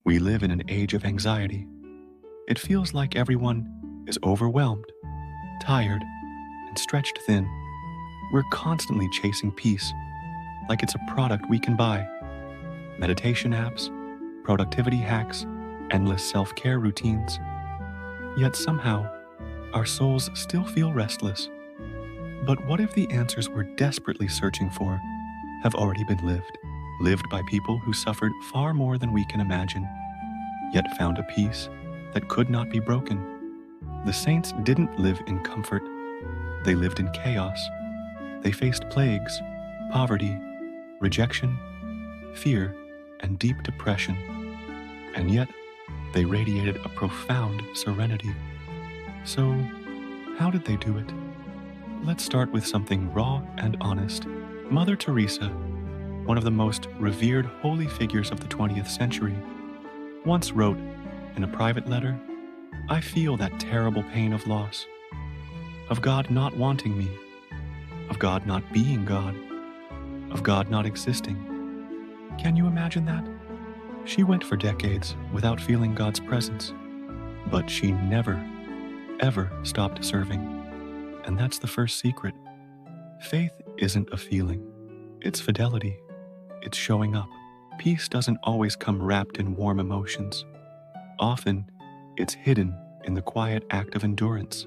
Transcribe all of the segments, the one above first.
We live in an age of anxiety. It feels like everyone is overwhelmed, tired, and stretched thin. We're constantly chasing peace, like it's a product we can buy. Meditation apps, productivity hacks, endless self-care routines. Yet somehow, our souls still feel restless. But what if the answers we're desperately searching for have already been lived by people who suffered far more than we can imagine, yet found a peace that could not be broken? The saints didn't live in comfort. They lived in chaos. They faced plagues, poverty, rejection, fear, and deep depression. And yet, they radiated a profound serenity. So, how did they do it? Let's start with something raw and honest. Mother Teresa, one of the most revered holy figures of the 20th century, once wrote in a private letter, "I feel that terrible pain of loss, of God not wanting me, of God not being God, of God not existing." Can you imagine that? She went for decades without feeling God's presence, but she never, ever stopped serving. And that's the first secret. Faith isn't a feeling. It's fidelity. It's showing up. Peace doesn't always come wrapped in warm emotions. Often, it's hidden in the quiet act of endurance.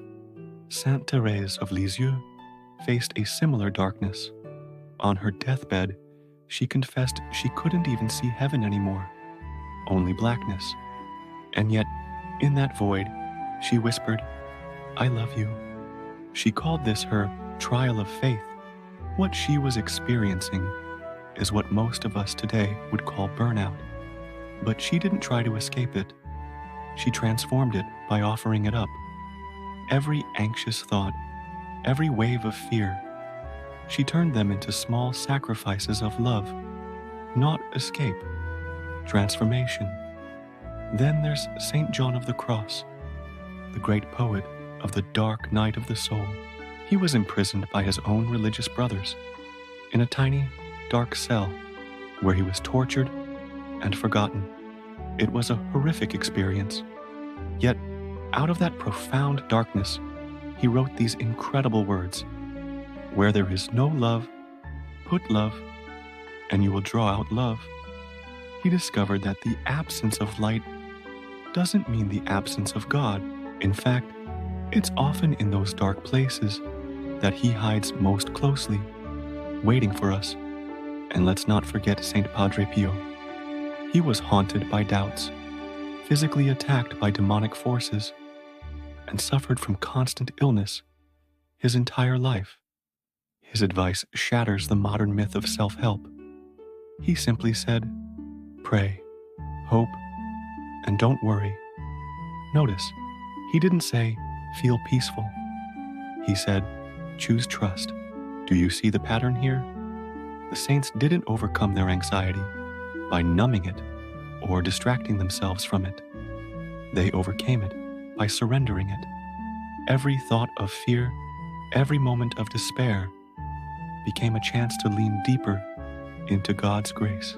Sainte Thérèse of Lisieux faced a similar darkness. On her deathbed, she confessed she couldn't even see heaven anymore, only blackness. And yet, in that void, she whispered, "I love you." She called this her trial of faith. What she was experiencing is what most of us today would call burnout. But she didn't try to escape it. She transformed it by offering it up. Every anxious thought, every wave of fear, she turned them into small sacrifices of love, not escape, transformation. Then there's St. John of the Cross, the great poet of the dark night of the soul. He was imprisoned by his own religious brothers in a tiny, dark cell where he was tortured and forgotten. It was a horrific experience. Yet, out of that profound darkness, he wrote these incredible words: "Where there is no love, put love, and you will draw out love." He discovered that the absence of light doesn't mean the absence of God. In fact, it's often in those dark places that he hides most closely, waiting for us. And let's not forget Saint Padre Pio. He was haunted by doubts, physically attacked by demonic forces, and suffered from constant illness his entire life. His advice shatters the modern myth of self-help. He simply said, "Pray, hope, and don't worry." Notice, he didn't say, "Feel peaceful." He said, "Choose trust." Do you see the pattern here? The saints didn't overcome their anxiety by numbing it or distracting themselves from it. They overcame it by surrendering it. Every thought of fear, every moment of despair became a chance to lean deeper into God's grace.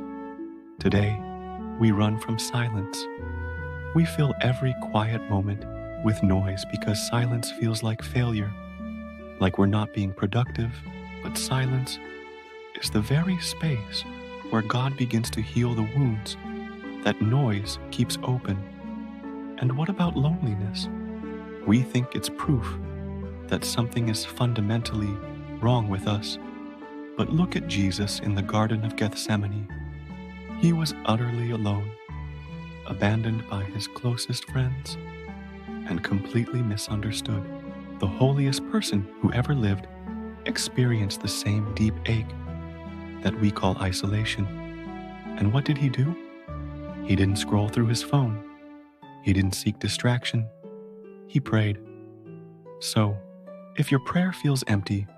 Today, we run from silence. We fill every quiet moment with noise because silence feels like failure, like we're not being productive, but silence is the very space where God begins to heal the wounds that noise keeps open. And what about loneliness? We think it's proof that something is fundamentally wrong with us. But look at Jesus in the Garden of Gethsemane. He was utterly alone, abandoned by his closest friends, and completely misunderstood. The holiest person who ever lived experienced the same deep ache that we call isolation. And what did he do? He didn't scroll through his phone. He didn't seek distraction. He prayed. So, if your prayer feels empty,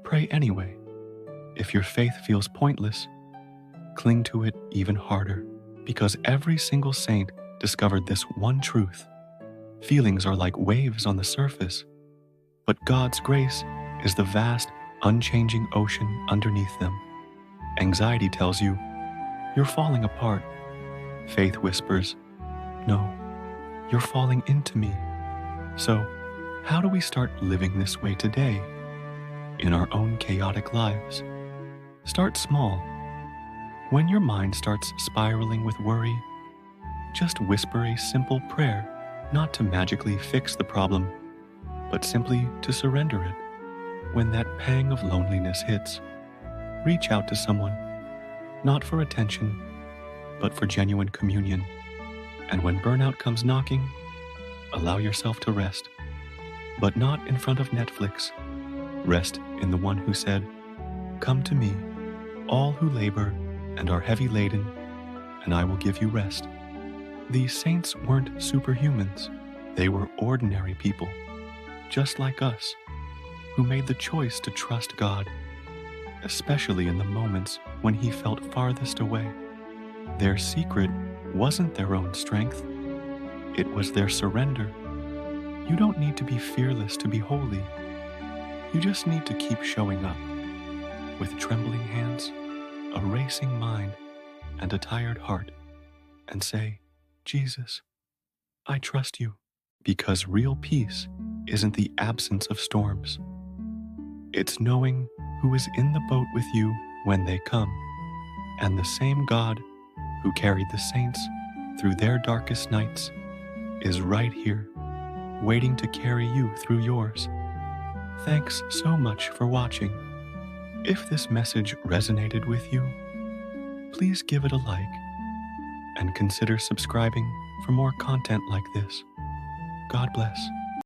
pray anyway. If your faith feels pointless, cling to it even harder, because every single saint discovered this one truth. Feelings are like waves on the surface, but God's grace is the vast, unchanging ocean underneath them. Anxiety tells you, you're falling apart. Faith whispers, "No, you're falling into me." So, how do we start living this way today, in our own chaotic lives? Start small. When your mind starts spiraling with worry, just whisper a simple prayer, not to magically fix the problem, but simply to surrender it. When that pang of loneliness hits, reach out to someone, not for attention, but for genuine communion. And when burnout comes knocking, allow yourself to rest, but not in front of Netflix. Rest in the one who said, "Come to me, all who labor and are heavy laden, and I will give you rest." These saints weren't superhumans. They were ordinary people, just like us, who made the choice to trust God, especially in the moments when He felt farthest away. Their secret wasn't their own strength. It was their surrender. You don't need to be fearless to be holy. You just need to keep showing up, with trembling hands, a racing mind, and a tired heart, and say, "Jesus, I trust you." Because real peace isn't the absence of storms. It's knowing who is in the boat with you when they come, and the same God who carried the saints through their darkest nights is right here, waiting to carry you through yours. Thanks so much for watching. If this message resonated with you, please give it a like and consider subscribing for more content like this. God bless.